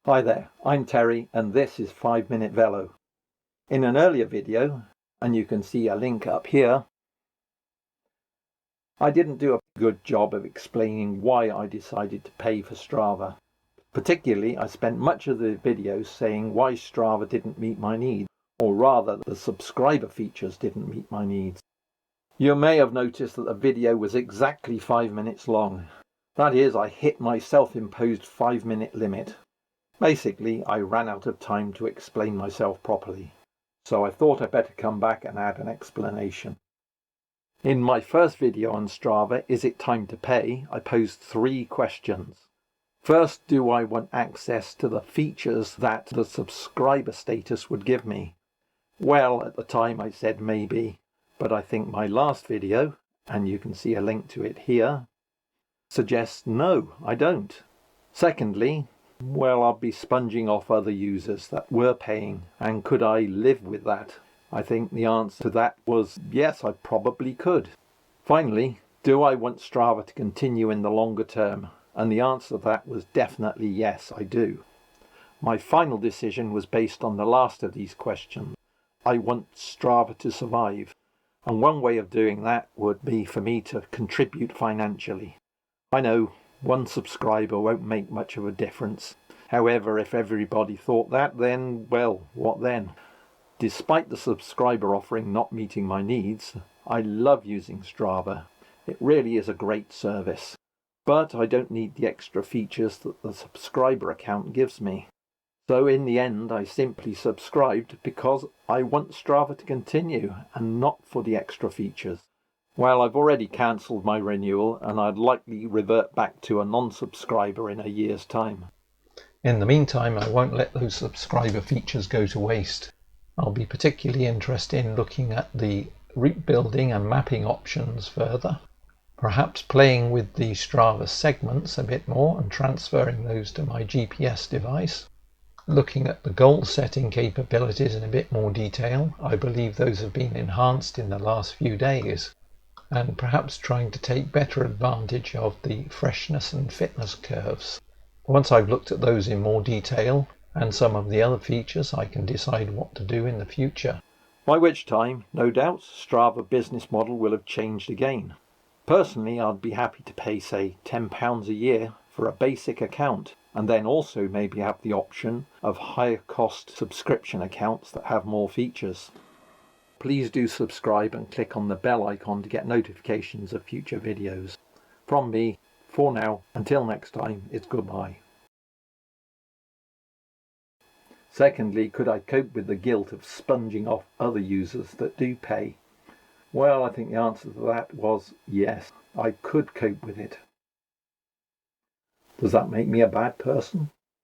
Hi there, I'm Terry and this is 5 Minute Velo. In an earlier video, and you can see a link up here, I didn't do a good job of explaining why I decided to pay for Strava. Particularly, I spent much of the video saying why Strava didn't meet my needs, or rather the subscriber features didn't meet my needs. You may have noticed that the video was exactly 5 minutes long. That is, I hit my self-imposed 5-minute limit. Basically, I ran out of time to explain myself properly, so I thought I'd better come back and add an explanation. In my first video on Strava, Is It Time to Pay?, I posed 3 questions. First, do I want access to the features that the subscriber status would give me? Well, at the time I said maybe, but I think my last video, and you can see a link to it here, suggests no, I don't. Secondly, well, I'll be sponging off other users that were paying, and could I live with that? I think the answer to that was yes, I probably could. Finally, do I want Strava to continue in the longer term? And the answer to that was definitely yes, I do. My final decision was based on the last of these questions. I want Strava to survive, and one way of doing that would be for me to contribute financially. I know, 1 subscriber won't make much of a difference. However, if everybody thought that, then, well, what then? Despite the subscriber offering not meeting my needs, I love using Strava. It really is a great service. But I don't need the extra features that the subscriber account gives me. So in the end, I simply subscribed because I want Strava to continue and not for the extra features. Well, I've already cancelled my renewal and I'd likely revert back to a non-subscriber in a year's time. In the meantime, I won't let those subscriber features go to waste. I'll be particularly interested in looking at the route building and mapping options further, perhaps playing with the Strava segments a bit more and transferring those to my GPS device, looking at the goal setting capabilities in a bit more detail. I believe those have been enhanced in the last few days, and perhaps trying to take better advantage of the freshness and fitness curves. Once I've looked at those in more detail and some of the other features, I can decide what to do in the future. By which time, no doubt, Strava business model will have changed again. Personally, I'd be happy to pay, say, £10 a year for a basic account, and then also maybe have the option of higher cost subscription accounts that have more features. Please do subscribe and click on the bell icon to get notifications of future videos. From me, for now, until next time, it's goodbye. Secondly, could I cope with the guilt of sponging off other users that do pay? Well, I think the answer to that was yes, I could cope with it. Does that make me a bad person?